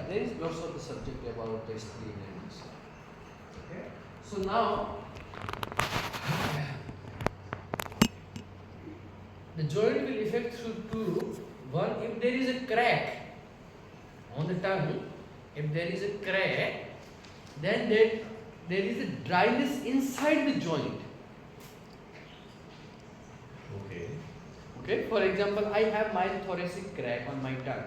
there is lots of the subject about the spleen and so. Okay. So now the joint will affect through two. One, if there is a crack on the tongue, if there is a crack, then there is a dryness inside the joint. Okay. Okay. For example, I have mild thoracic crack on my tongue.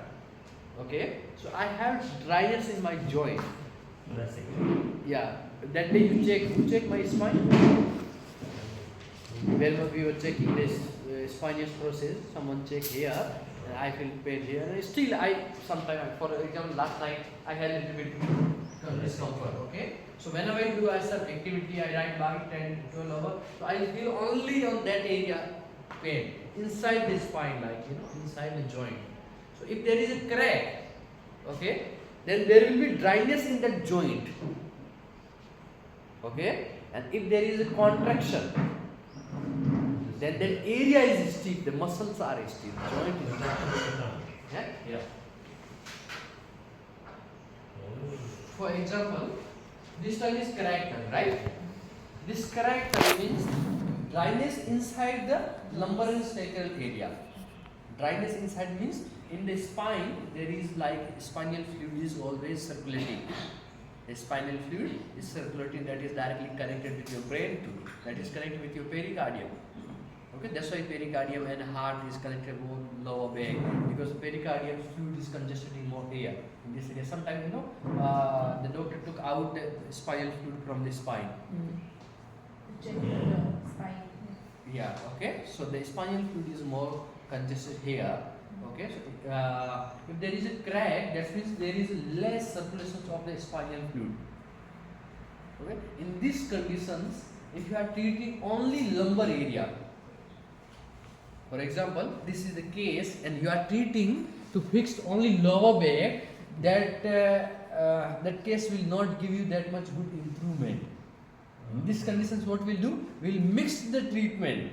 Okay. So I have dryness in my joint. Thoracic. Yeah. That day you check my spine. When we were checking this spinous process, someone checked here, and I feel pain here. And still, sometimes, for example, last night I had a little bit discomfort. Okay, so whenever I do some activity, I ride bike 10, 12 hours. So I feel only on that area pain inside the spine, like inside the joint. So if there is a crack, okay, then there will be dryness in that joint. Okay, and if there is a contraction, then that area is stiff, the muscles are stiff, joint is stiff. Yeah. For example, this tongue is cracked, right? This cracked tongue means dryness inside the lumbar and sacral area. Dryness inside means in the spine there is like spinal fluid is always circulating. The spinal fluid is circulating, that is directly connected with your brain too. That is connected with your pericardium. Okay, that's why pericardium and heart is connected more lower back, because pericardium fluid is congested in more air in this area. Sometimes the doctor took out the spinal fluid from the spine. Check the spine. Yeah. Okay. So the spinal fluid is more congested here. Okay. So if there is a crack, that means there is less circulation of the spinal fluid. Okay. In these conditions, if you are treating only lumbar area, for example, this is the case, and you are treating to fix only lower back, that case will not give you that much good improvement. In these conditions, what we'll do? We'll mix the treatment.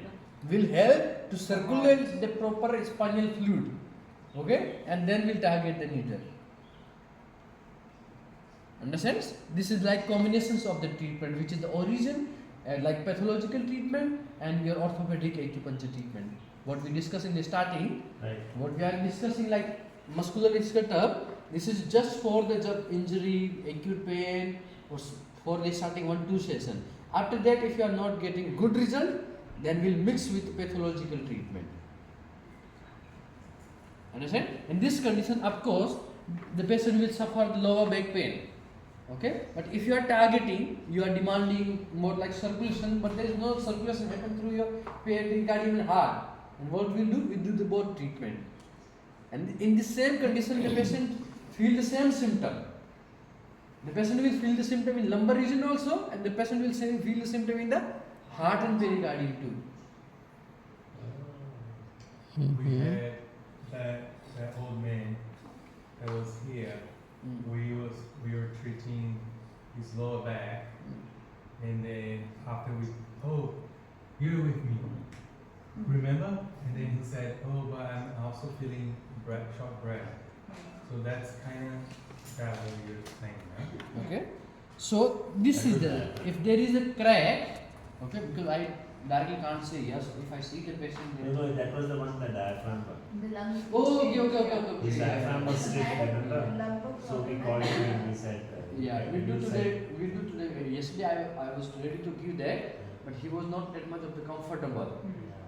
Will help to circulate the proper spinal fluid. Okay, and then we'll target the needle. Understands? This is like combinations of the treatment, which is the origin, like pathological treatment and your orthopedic acupuncture treatment. What we discussed in the starting, right. What we are discussing like musculoskeletal, this is just for the injury, acute pain, or for the starting 1-2 session. After that, if you are not getting good result, then we'll mix with pathological treatment. Understand? In this condition, of course, the patient will suffer the lower back pain. Okay, but if you are targeting, you are demanding more like circulation, but there is no circulation happen through your pericardium and heart. And what we'll do? We do the both treatment. And in the same condition, the patient feel the same symptom. The patient will feel the symptom in lumbar region also, and the patient will feel the symptom in the heart and pericardium too. We had that old man that was here. We were treating his lower back, and then after you're with me, remember? And then he said, but I'm also feeling short breath. So that's kind of that what you're saying, right? Okay. So this is if there is a crack, okay, because I directly can't say yes. If I see the patient, No, that was the one, the diaphragm one. The lung. Oh, okay. His diaphragm was straight, remember? So we called him and we said, yeah, we do today. Yesterday I was ready to give that, but he was not that much of the comfortable.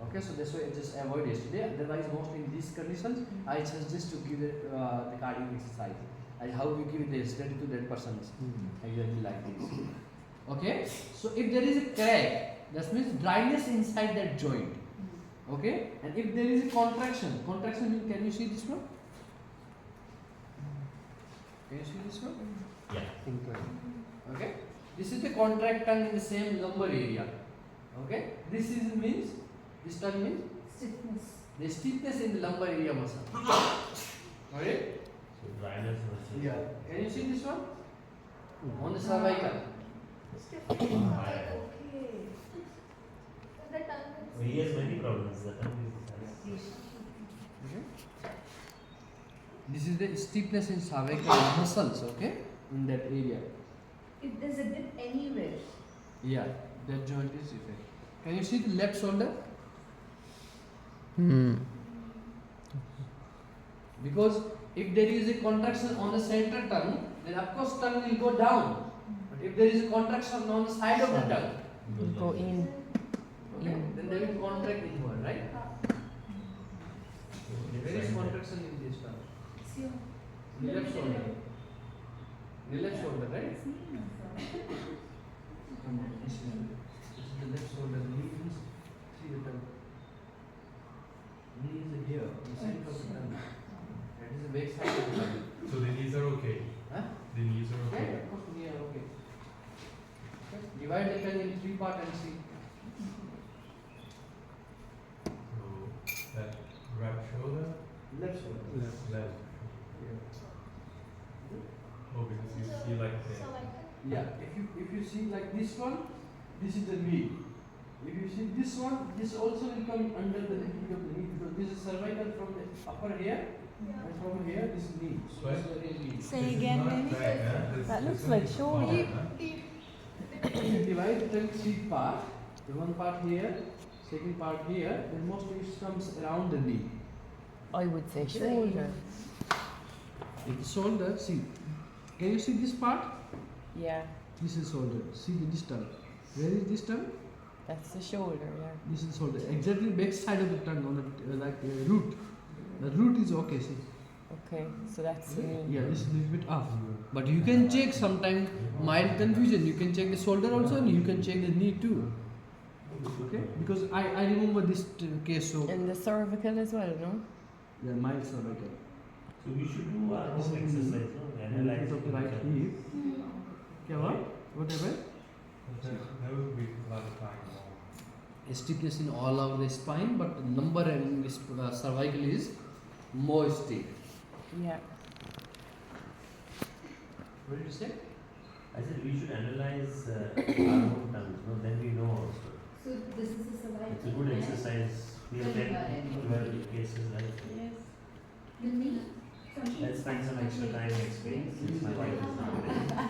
Okay, so that's why I just avoid yesterday. Otherwise, mostly in these conditions, I suggest to give the cardio exercise. How we give it yesterday to that person. I usually like this. Okay, so if there is a crack, that means dryness inside that joint. Okay, and if there is a contraction means, can you see this one? Can you see this one? yeah. Okay, this is the contract tongue in the same lumbar area. Okay, this means Stiffness. the stiffness in the lumbar area muscle. Okay. So dryness versus. Yeah. Can you see this one? On the cervical. Stiffness. Okay. The tongue So he has many problems. The tongue is. This is the steepness in cervical muscles, okay, in that area. If there's a dip anywhere, Yeah, that joint is effect. Can you see the left shoulder? Because if there is a contraction on the center tongue, then of course tongue will go down. But if there is a contraction on the side of the tongue, Go in. okay, then they will contract inward, right? There is contraction in this tongue. see, The left shoulder. The left shoulder, right? Come on, this is the left shoulder. The knee is, see the tongue. Knee is here, the center of the tongue. That is the back side of the tongue. So the knees are okay. Huh? The knees are Yeah, okay. of course, yeah, okay. Okay. Divide the tongue in 3 parts and see. So that right shoulder, Left shoulder. left. Yeah. Oh, because you see like the. Yeah, if you see like this one, this is the knee. If you see this one, this also will come under the little bit of the knee because this is cervical from the upper here and from here this knee. So Right. this is the real knee. Say This is again, not maybe? right, huh? That This looks one like is shoulder. smaller, huh? Divide the tongue 3 parts. The one part here, second part here, then mostly it comes around the knee. I would say shoulder. If the shoulder, see, can you see this part? Yeah, This is shoulder. See this tongue. Where is this tongue? that's the shoulder, yeah. This is shoulder. Exactly back side of the tongue on the root. The root is okay. See. Okay, so that's the knee. Yeah, this is a little bit off. But you can check sometime mild confusion. You can check the shoulder also, and you can check the knee too. Okay. Because I remember this case so. And the cervical as well, no? Yeah, mild cervical. So we should do our This own is exercise, no? And Analyze of the it. right hip. क्या हुआ? Whatever. That would be clarifying more. Stiffness in all of the spine, but the lumbar and cervical is more stiff. Yeah. What did you say? I said we should analyze our own tongues, no? Then we know also. so this is a cervical. It's a good exercise. We have 10, 12 cases, right? Yes. The knee. Let's spend some extra time explaining since my wife is not there.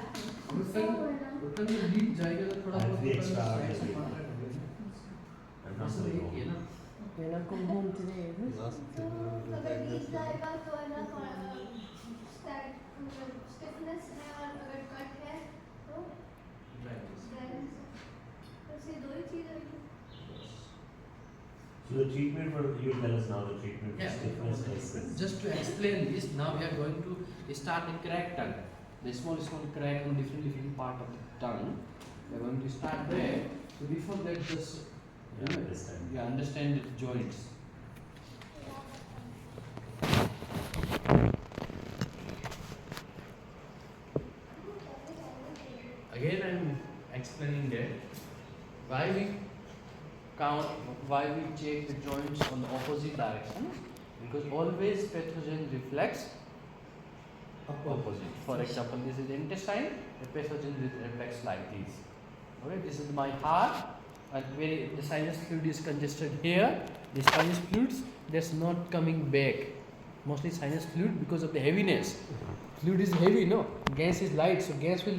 उत्तर में deep जाएगा तो थोड़ा I'll बहुत be extra hours side से this week. contract हो गया ना। I'm not ऐसा going एक ही है home. ना। You're not going home today, is it? अगर डीप जाएगा तो है ना स्टिफनेस है और अगर कट है तो then बस ये दो ही चीज़ है So the treatment for, you tell us now the treatment for Yeah. stiffness is. Just to explain this, now we are going to start the crack tongue. The small crack on different part of the tongue. We are going to start there. So before that, just Yeah, understand. understand the joints. Again, I am explaining that why we count, why we check the joints on the opposite direction, because always pathogen reflects opposite. For example, this is the intestine, the pathogen reflects like this. Okay, this is my heart, and where the sinus fluid is congested here, the sinus fluids that's not coming back. Mostly sinus fluid because of the heaviness. Fluid is heavy, no? Gas is light, so gas will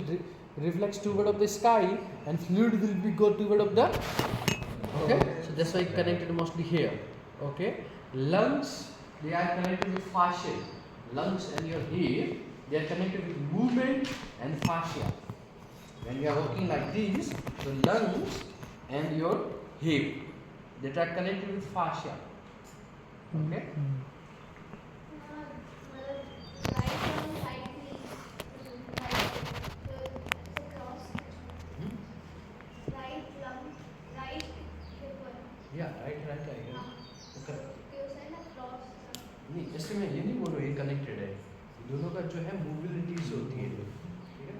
reflects toward of the sky, and fluid will be go toward of the. Okay, so that's why connected mostly here. Okay, lungs, they are connected with fascia. Lungs and your hip, they are connected with movement and fascia. When you are walking like this, the lungs and your hip, that are connected with fascia. Okay. Yeah, right आएगा. Okay. नहीं, इससे मैं ये नहीं बोल रहा हूँ ये कनेक्टेड है. दोनों का जो है मोबिलिटीज होती है. ठीक है?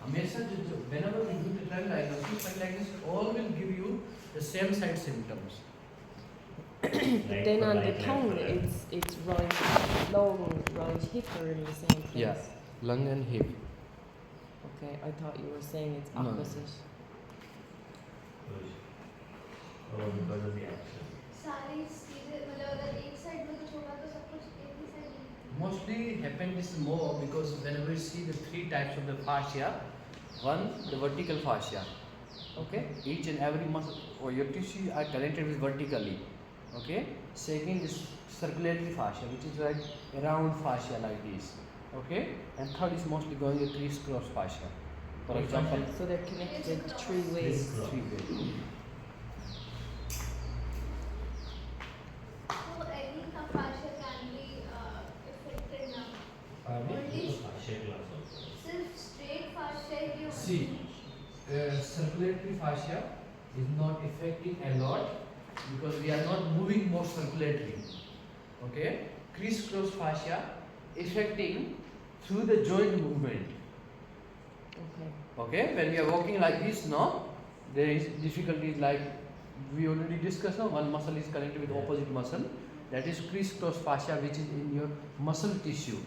हमेशा जो whenever we do the tongue diagnosis, tongue diagnosis all will give you the same side symptoms. Right Then for on the right, left tongue, for left. it's right lung, right hip are in the same place. Yeah, lung and hip. Okay, I thought you were saying it's No. opposite. Oh, because of the action. सारी चीजें मतलब अगर एक side में कुछ होगा तो सब कुछ एक ही side mostly happen this more because whenever we see the three types of the fascia, one the vertical fascia, okay, each and every muscle or your tissue are connected with vertically, okay. Second is circulatory fascia, which is like around fascia like this, okay, and third is mostly going to crisscross fascia. For example, So they're connected three ways. three ways. So any fascia can be affected now. Only Fascia class also. सिर्फ straight fascia he See, circulatory fascia is not affecting a lot because we are not moving more circulatory. Okay, crisscross fascia affecting through the joint movement. Okay. Okay, when we are walking like this, no, there is difficulties like we already discussed. No, one muscle is connected with opposite muscle. That is crisscross fascia, which is in your muscle tissue.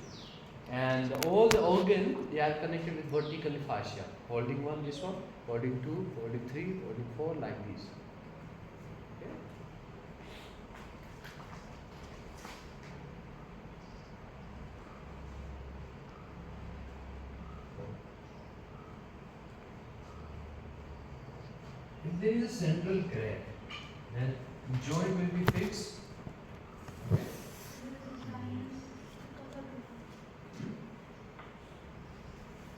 And all the organ they are connected with vertical fascia. Holding one, this one, holding two, holding three, holding four, like this. Okay. If there is a central crack, then joint will be fixed. Okay.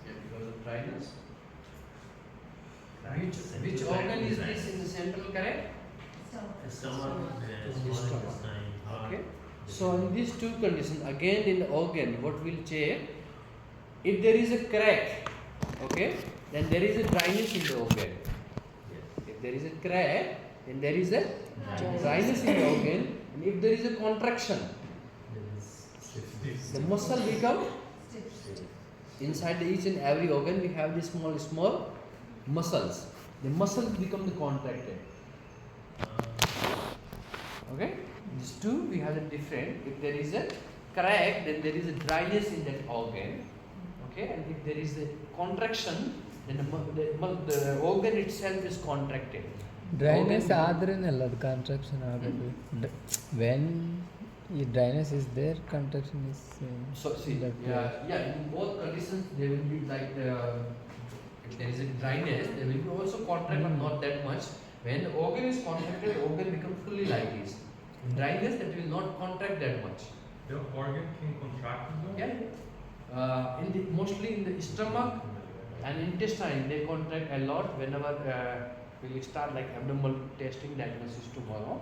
Yeah, because of dryness. Which organ is this in the central crack? Stomach, Stomach. small intestine, heart. Okay. So in these two conditions, again in the organ, what we'll check, if there is a crack, okay, then there is a dryness in the organ. If there is a crack, then there is a dryness in the organ, and if there is a contraction, the muscle become inside each and every organ. We have these small muscles. The muscles become the contracted. Okay, these two we have a different. If there is a crack, then there is a dryness in that organ. Okay, and if there is a contraction, then the organ itself is contracted. Dryness Organ- ಆದ್ರೇನಲ್ಲ ಅದು contraction ಆಗೋದು. When ಈ dryness is there, contraction is So see, that yeah, in both conditions there will be like if there is a dryness, there will be also contract, but not that much. When the organ is contracted, the organ becomes fully like this. In dryness, that will not contract that much. The organ can contract as well? Yeah. Mostly in the stomach and intestine, they contract a lot whenever we will start like abdominal testing diagnosis tomorrow.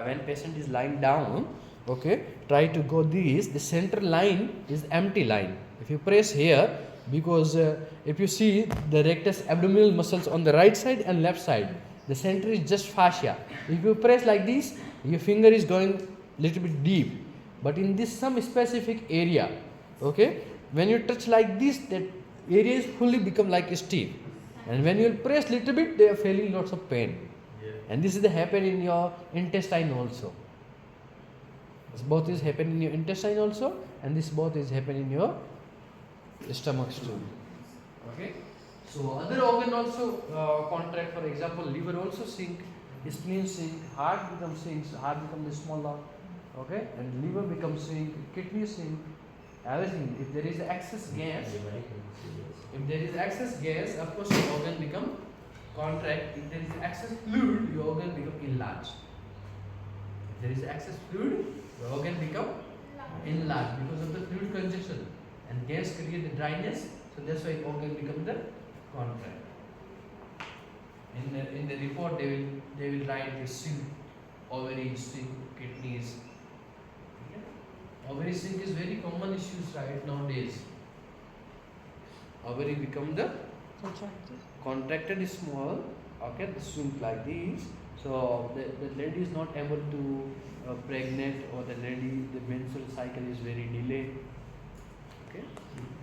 When patient is lying down, okay, try to go this. The center line is empty line. If you press here, because if you see the rectus abdominal muscles on the right side and left side, the center is just fascia. If you press like this, your finger is going little bit deep. But in this some specific area, okay, when you touch like this, that area is fully become like stiff. And when you press little bit, they are feeling lots of pain. Yeah. And this is the happen in your intestine also. This both is happen in your intestine also, and this both is happen in your stomach too. Okay. So other organ also contract. For example, liver also sink, spleen sink, heart becomes sinks, heart becomes smaller. Okay, and liver becomes sink, kidney sink, everything. If there is excess gas, of course your organ become contract. If there is excess fluid, your organ become enlarged. If there is excess fluid, the organ become enlarged because of the fluid congestion, and gas create the dryness. So that's why organ become the contract. In the report they will write the sink, ovary sink, kidneys. Okay? Ovary sink is very common issues right nowadays. Ovary become the contracted is small. Okay, the sink like this. So the lady is not able to pregnant, or the menstrual cycle is very delayed. Okay,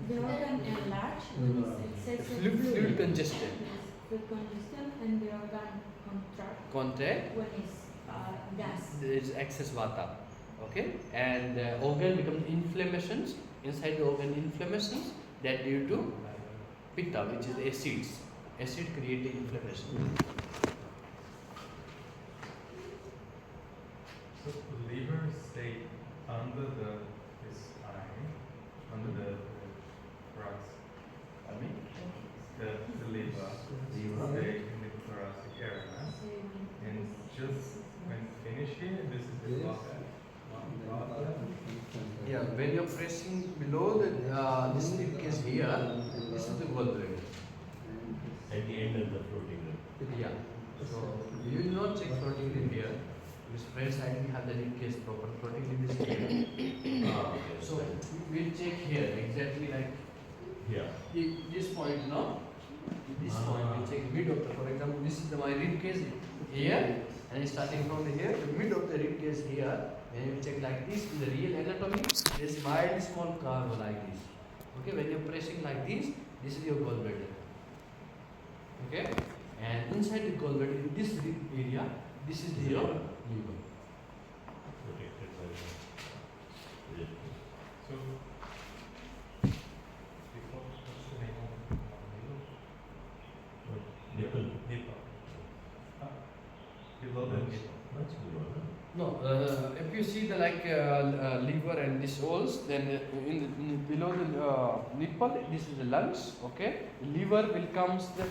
The organ enlarged when it's the excessive fluid congested. fluid congestion, and the organ Contract. when it's gas. There is excess vata. Okay, and the organ becomes inflammations. Inside the organ inflammations that due to pitta, which is acids. Acid create the inflammation. So the liver stay under the spine, Yeah, when you're pressing below the this rib cage here, this is the gallbladder. At the end of the floating rib. Yeah. So you will not check floating rib here. Because right side we have the rib cage proper. Floating rib is here. Okay. So we'll check here exactly like Yeah. this point, no? This point we check mid of the. For example, this is my rib cage here, and starting from here, the mid of the rib cage here. When you check like this in the real anatomy, there is mild small curve like this. Okay, when you're pressing like this is your gallbladder. Okay, and inside the gallbladder, in this rib area, this is your liver. Protected by the. So, before, what's the name of Nipple. nipple? Below the nipple. Much below, no? No, if you see the liver and this holes, then below the nipple, this is the lungs. Okay, the liver will comes the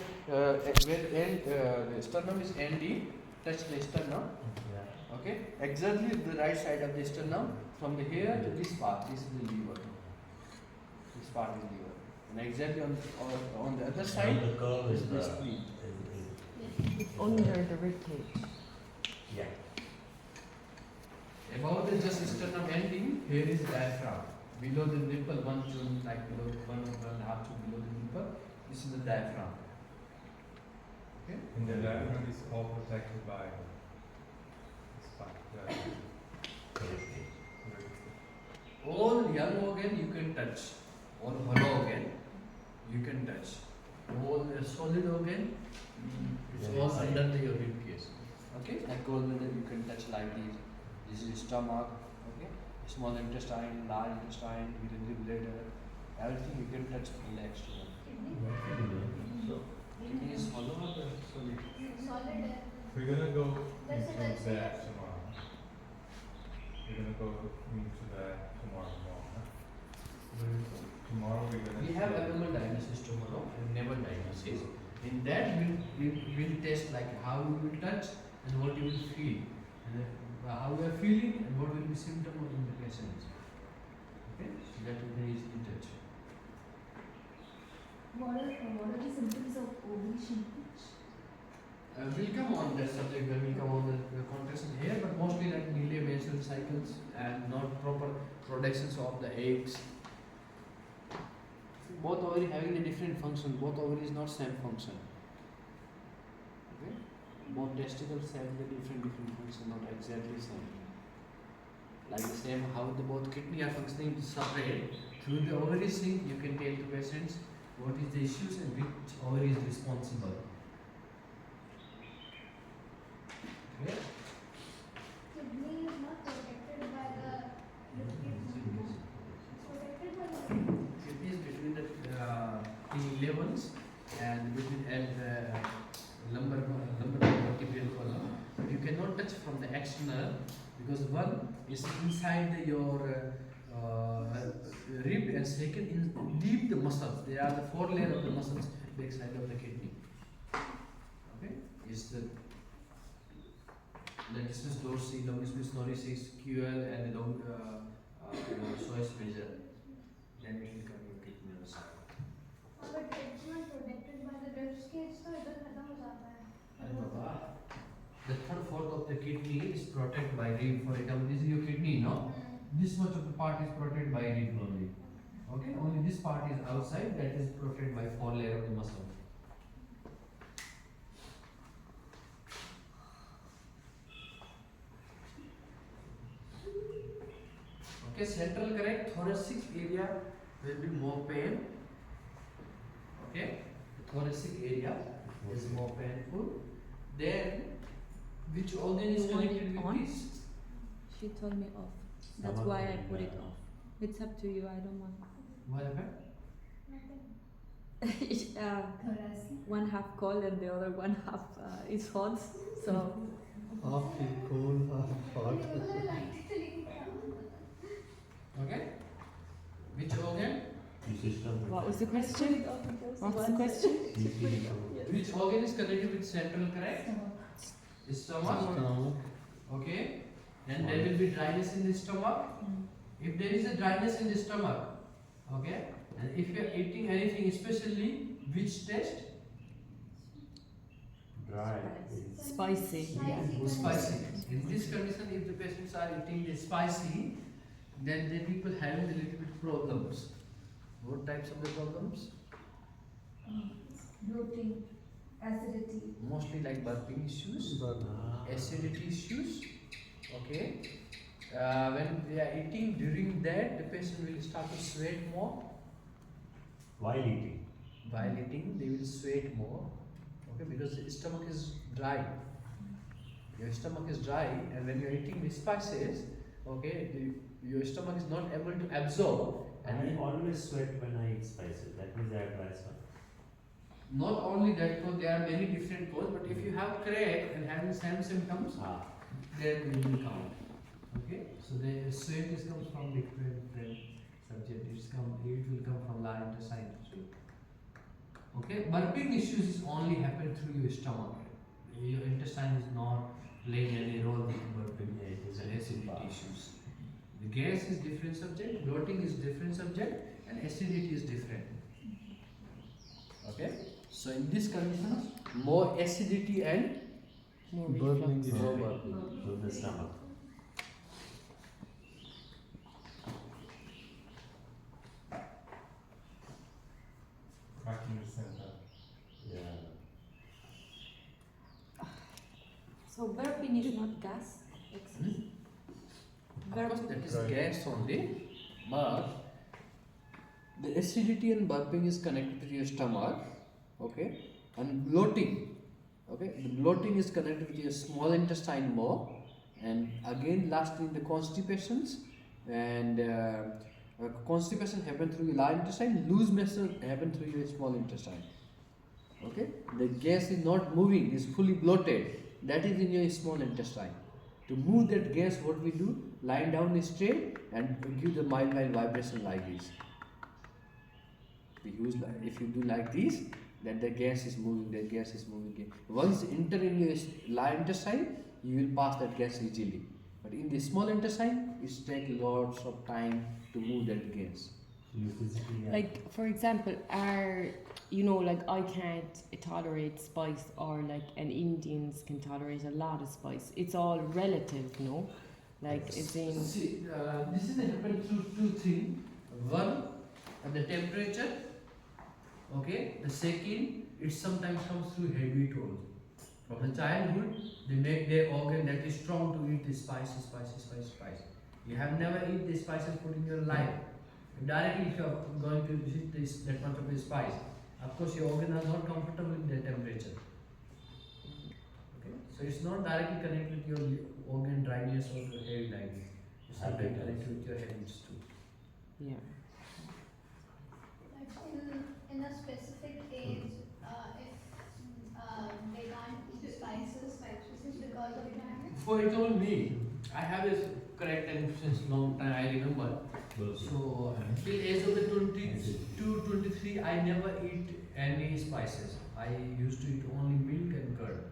where end the sternum is ending, touch the sternum. Yeah. Okay, exactly the right side of the sternum from the here to this part. This is the liver. This part is liver, and exactly on the other side And the curve is is the the. spleen. It's under the rib cage. Yeah. Above the just sternum ending, here is diaphragm. Below the nipple, one to like below 1.5 to below the nipple, this is the diaphragm. Okay. And the diaphragm is all protected by this part. Correct. All young organ you can touch, all hollow organ you can touch. All solid organ, it's Yeah, all inside. under the your rib cage. Okay, like gallbladder you can touch like this. This is stomach, okay, small intestine, large intestine, urinary bladder, everything you can touch from the external. So, Kidney is hollow or the solid? Solid. We're gonna go That's into it, that's that it. tomorrow. We're gonna go into that tomorrow morning. Tomorrow we're gonna. We have see- abdominal diagnosis tomorrow and never diagnosis. In that we'll test like how you will touch and what you will feel. And how you are feeling and what will be symptom or implications. Okay, so that we can easily touch. What are the symptoms of ovulation? We'll come on that subject when we come on the contraction here, but mostly like delay menstrual cycles and not proper productions of the eggs. Both ovary having a different function, both ovary is not same function. Okay? Both testicles have the different function, not exactly same. Like the same how the both kidney are functioning separate. Through the ovary sync, you can tell the patients what is the issues and which ovary is responsible. Okay? Kidney is not protected by the. It's protected by the. Kidney is between the T11s and between lumbar vertebral column. You cannot touch from the external because one is inside your rib and second in deep the muscles. They are the four layer of the muscles back side of the kidney. Okay, is the distal dorsi, longissimus dorsi, QL, and the psoas major. Then it will come your kidney on the side. But it's not protected by the rib cage, so it doesn't खत्म हो जाता है. अरे बाबा, the third fourth of the kidney is protected by rib. For example, this is your kidney, no? This much of the part is protected by rib only. Okay, only this part is outside, that is protected by four layer of the muscle. Okay, central correct, thoracic area will be more pain. Okay, the thoracic area is more painful. Then, which organ is You want connected it with on? this? She told me off. That's Stomach why I and, put it off. It's up to you. I don't mind. What happened? Thoracic. One half cold and the other one half is hot. So Half cold, half hot. Okay. Which organ? The system. what was the question? What's the question? Which organ is connected with central correct? Stomach. Stomach. Okay. Then there will be dryness in the stomach. If there is a dryness in the stomach, okay, and if you are eating anything, especially which taste? Dry. Spicy. Spicy. Spicy. In this condition, if the patients are eating the spicy, then the people having a little bit problems. What types of the problems? Bloating, acidity. Mostly like burping issues, acidity issues. Okay. When they are eating, during that the patient will start to sweat more. While eating. While eating, they will sweat more. Okay, because the stomach is dry. Your stomach is dry, and when you are eating the spices, okay, your stomach is not able to absorb. And And I always sweat when I eat spices. That means I have dry stomach. not only that, because there are many different causes, but if you have crack and having same symptoms, then we will count. Okay, so the sweat is comes from different subject. It will come from large intestine too. Okay, burping issues is only happen through your stomach. Your intestine is not playing any role with burping. Yeah, it is and a acidity bar. issues. The gas is different subject, bloating is different subject, and acidity is different. Okay, so in these conditions, more acidity and More Burping reflux. more burping. So the stomach. Vacuum center. Yeah. So burping is not gas. Of course, that is Right. gas only, but the acidity and burping is connected to your stomach, okay, and bloating, okay, the bloating is connected with your small intestine more, and again lastly the constipations, and constipation happen through your large intestine, loose motion happen through your small intestine, okay, the gas is not moving, is fully bloated, that is in your small intestine. To move that gas, what we do, lying down straight and give the mild vibration like this. We use if you do like this, then the gas is moving. The gas is moving. Once enter in your large intestine, you will pass that gas easily. But in the small intestine, it takes lots of time to move that gas. So you physically have Like, for example, like I can't tolerate spice, or like, and Indians can tolerate a lot of spice. It's all relative, no? Like, it's in. See, this is happen through two things. One, the temperature. Okay. The second, it sometimes comes through habit also. From the childhood, they make their organ that is strong to eat the spice. You have never eat the spices put in your life. Directly, if you are going to eat that much of the spice, of course your organ are not comfortable with the temperature. Okay, so it's not directly connected with your organ dryness or your hair dryness. It's sometimes connected with your habits too. Yeah. But in a specific age, if they can't eat spices, this is because of dryness. Before he told me, I have a correct time since long time. I remember. So till age of the 22, 23, I never eat any spices. I used to eat only milk and curd.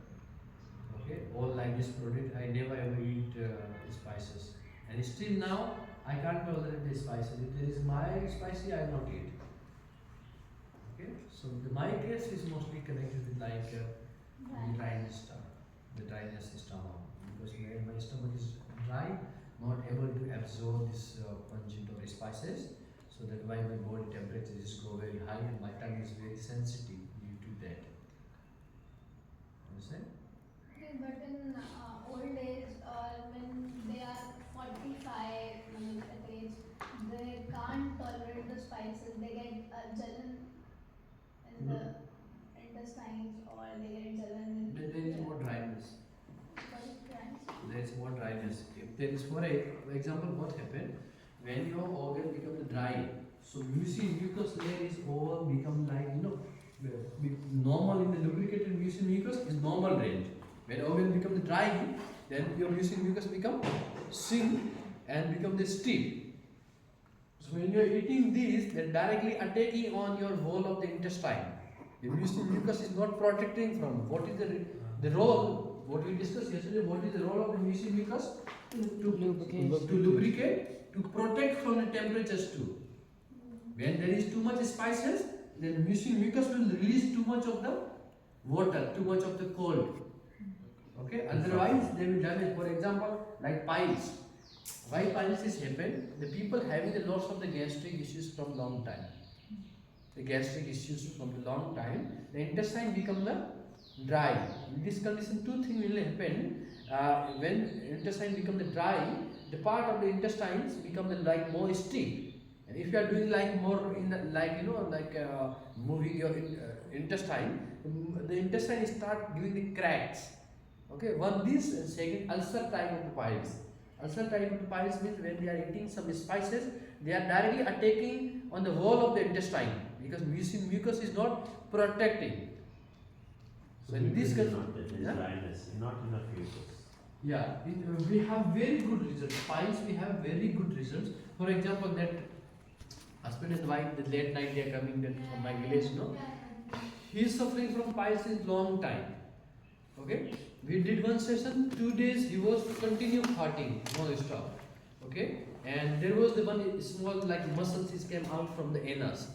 Okay, all like this product. I never ever eat spices. And still now, I can't tolerate the spices. If there is mild spicy, I will not eat. Okay, so my case is mostly connected with like the dryness stuff, the dryness stomach, because my stomach is dry, not able to absorb this pungent or spices, so that why my body temperature is go very high and my tongue is very sensitive due to that. Understand? Okay, but in old age, when they are 45 at age, they can't tolerate the spices. They get gelatin in the intestines, or they get gelatin in Then there is more dryness. What is dryness? There is more dryness. If there is, for example, what happened when your organ becomes dry, so mucus layer is over, become like normal in the lubricated mucus is normal range. When organ becomes dry, then your mucus become sink and become the stiff. So when you are eating this, they are directly attacking on your wall of the intestine. The mucus is not protecting from. What is the role? What we discussed yesterday, what is the role of the mucus? To Lubricate. lubricate to protect from the temperatures too. When there is too much spices, then mucus will release too much of the water, too much of the cold. Okay, otherwise they will damage. For example, like piles. Why piles is happen? The people having the lots of the gastric issues from long time. The gastric issues from the long time, the intestine become the dry. In this condition, two things will happen. When intestine become the dry, the part of the intestines become the like more stiff. And if you are doing like more in the, like moving your intestine, the intestine start giving the cracks. Okay, one this and second ulcer type of the piles. Ulcer type of the piles means when they are eating some spices, they are directly attacking on the wall of the intestine because mucus is not protecting. So in this case, dryness, not enough mucus. yeah, we have very good results. Piles, we have very good results. For example, that husband and wife, the late night they are coming from my village, no? He is suffering from piles since long time. Okay, we did one session, 2 days he was continue farting, no stop. Okay, and there was the one small like muscles came out from the anus,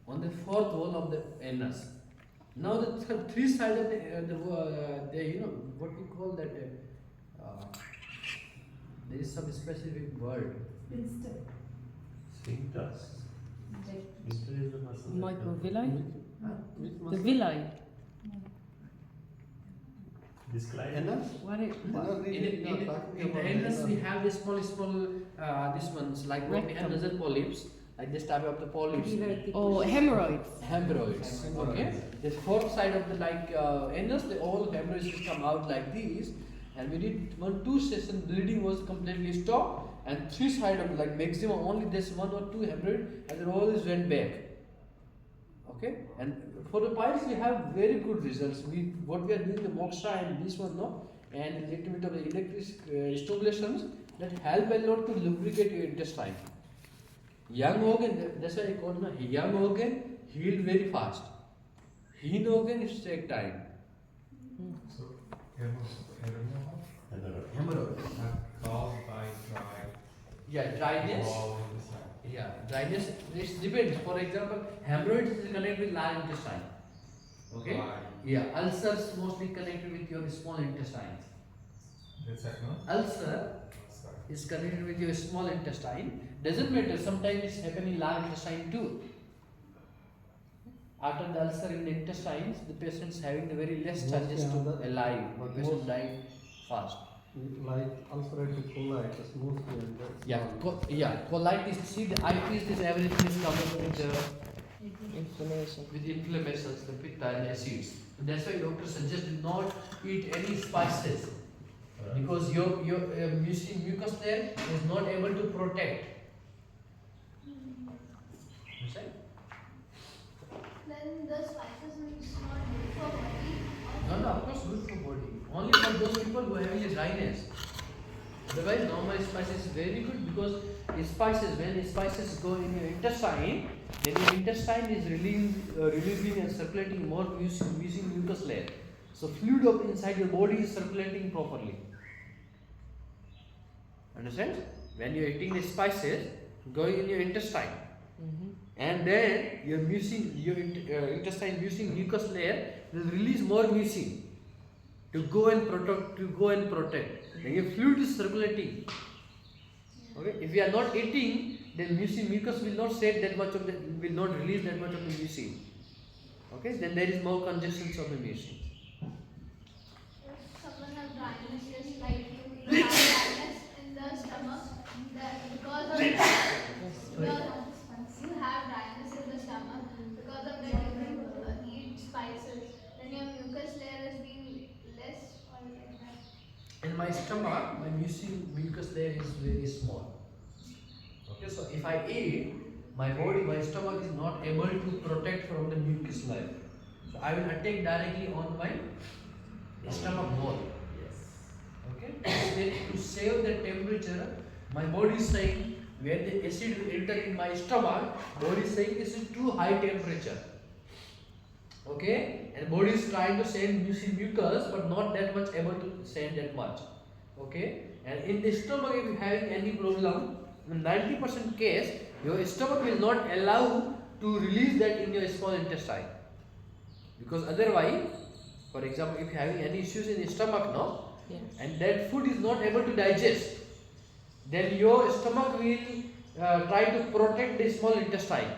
on the fourth wall of the anus. Now the three sides of the you know what we call that. There is some specific word. Sphincters. Sphincter is the muscle. Microvilli? Huh? The villi. Describe. What it, In the anus we have this small these ones like what we have nasal polyps, like this type of the polyps. oh, hemorrhoids. Hemorrhoids. Okay. The fourth side of the anus, the all hemorrhoids come out like this, and we did 1-2 sessions. Bleeding was completely stopped, and 3 side of like maximum only this 1 or 2 hemorrhoid, and it always went back. Okay, and for the piles we have very good results. What we are doing the moxa and this one no, and a little bit of the electric stimulations that help a lot to lubricate your intestine. Young organ, that's why I call it young organ healed very fast. Heen organ is take time. So, Hemorrhoid. caused by dry Yeah, dryness. wall in the side. Yeah, dryness. It depends. For example, hemorrhoids is connected with large intestine. Okay. Right. Yeah, ulcers mostly connected with your small intestine. That's it, no? Ulcer Sorry. is connected with your small intestine. Doesn't matter. Sometimes it's happening in large intestine too. After the ulcer in the intestines, the patient's having the very less chances to alive. The patient died fast. Like ulcerative colitis, mostly and that's Yeah, colitis. See, the itis is everything is covered with Inflammation. with inflammations, the pitta and acids. So that's why doctor suggests do not eat any spices because your mucus layer is not able to protect. Understand? Then the spices is not good for body. No, of course good for body. Only for those people who are having a dryness. Otherwise, normal spices is very good because spices, when spices go in your intestine, then your intestine is releasing and circulating more mucus layer. So fluid of inside your body is circulating properly. Understand? When you are eating the spices, going in your intestine, and then your intestine mucus layer will release more mucin to go and protect. Then your fluid is circulating. Okay, if we are not eating, then mucus will not set that much of the, will not release that much of the mucin. Okay, then there is more congestion of the mucin. If someone has dryness, just like you have dryness in the stomach, that because of that, you have dryness in the stomach because of that you don't eat spices, then your mucus layer is being less or like that. In my stomach, my mucus layer is very small. Okay, so if I eat, my stomach is not able to protect from the mucus layer. So I will attack directly on my stomach wall. Okay, to save the temperature, my body is saying when the acid will enter in my stomach, body is saying this is too high temperature. Okay, and body is trying to send mucus, but not that much able to send that much. Okay, and in the stomach, if you having any problem, in 90% case, your stomach will not allow to release that in your small intestine. Because otherwise, for example, if you are having any issues in the stomach, no, Yeah. and that food is not able to digest, then your stomach will try to protect the small intestine.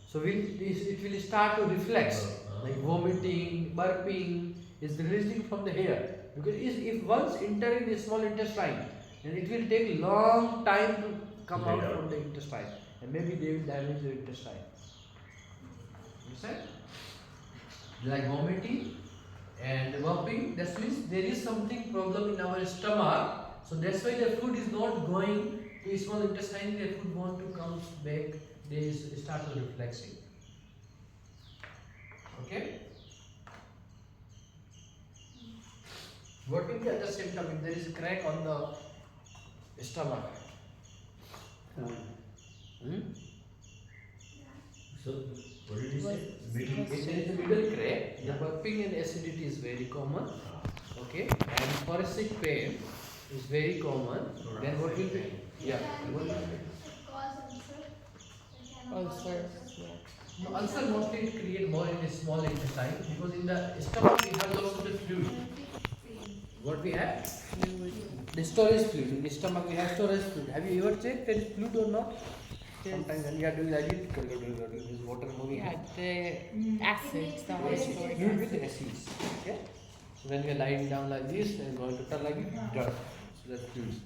So it will start to reflex, like vomiting, burping is releasing from the hair. Because if once enter in the small intestine, then it will take long time to come out from the intestine, and maybe they will damage your intestine. Understand? Like vomiting and burping, that means there is something problem in our stomach. So that's why the food is not going to small intestine. The food want to come back. They start to reflexing. Okay. What will be the other symptom if there is a crack on the stomach? Hmm? So, what did you say? Middle. If there is a middle crack, the burping and acidity is very common. Okay, and thoracic pain is very common. Then what will be? Yeah. What will be? Cause ulcer. It can cause Ulcers, yeah. No, ulcer mostly it create more in the small intestine, because in the stomach we have also the fluid. What we have? Fluid. The storage fluid. In the stomach we have storage fluid. Have you ever checked there is fluid or not? Sometimes when you are doing like this, is water moving. Yeah, the acids that are stored. Fluid with acids. Okay. So when you are lying down like this, then going to turn like it, dirt. So that's fluid.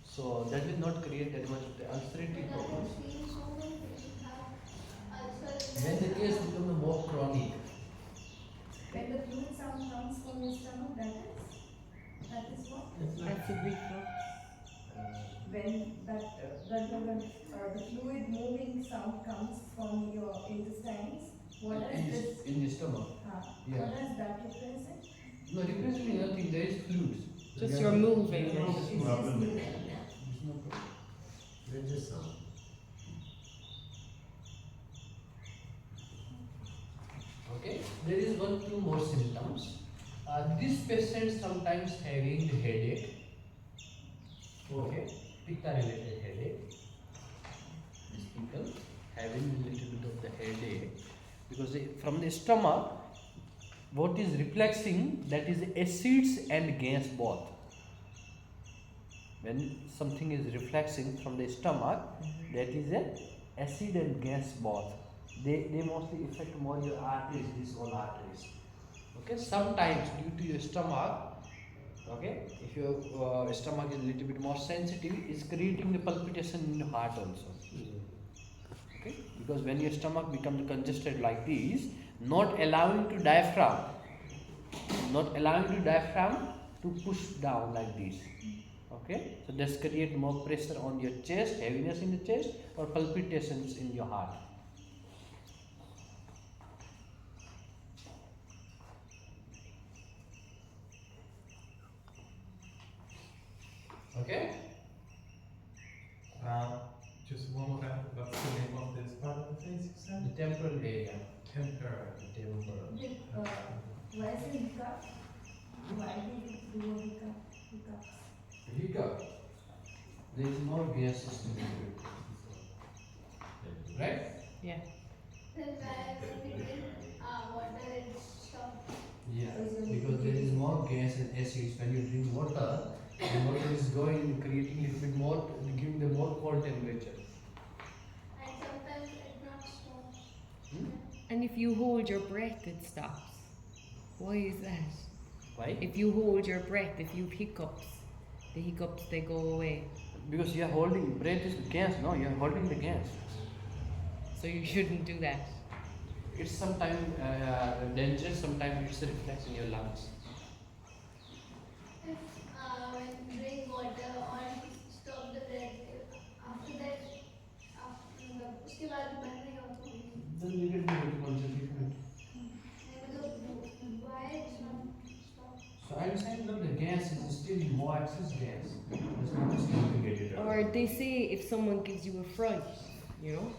So that will not create that much of the ulcerative problems. When the case becomes more chronic. When the fluid sound comes from your stomach, that is what? Acid reflux. When the fluid moving sound comes from your intestines, what does this? In the stomach. Yeah. What does that represent? No, representing nothing. There is fluids. Just you're moving. It's just moving. There's no problem. Let's just sound. Okay, there is two more symptoms. This patient sometimes having headache. Okay, pitta related headache. These people having a little bit of the headache, because from the stomach, what is reflexing, that is acids and gas both. When something is reflexing from the stomach, that is an acid and gas bath. They mostly affect more your arteries, these all arteries. Okay, sometimes due to your stomach, okay, if your stomach is a little bit more sensitive, it's creating the palpitation in your heart also. Okay, because when your stomach becomes congested like this, not allowing to diaphragm to push down like this. Okay, so this create more pressure on your chest, heaviness in the chest, or palpitations in your heart. Okay. Just one more time. What's the name of this part of the face you said? The temporal area. Temporal. Why is it hiccup? Why did it do a hiccup? Hiccup. There is more gases in the fluid. Right? Yeah. Then when we drink water, it stops. Yeah. Because there is more gas and acids when you drink water. The water is going, creating a little bit more, giving the more cold temperature. And sometimes it not stops. And if you hold your breath, it stops. Why is that? Why? If you hold your breath, if you have hiccups, the hiccups they go away. Because you are holding, breath is gas, no? You are holding the gas. So you shouldn't do that. It's sometimes dangerous, sometimes it's a reflex in your lungs. If when you drink water or stop the breath, after that, उसके बाद बंद नहीं होता. Then you get the concentrate. Why it's not stop? So I'm saying that the gas is still more excess gas. It's not just complicated. Or they say if someone gives you a fright, you know,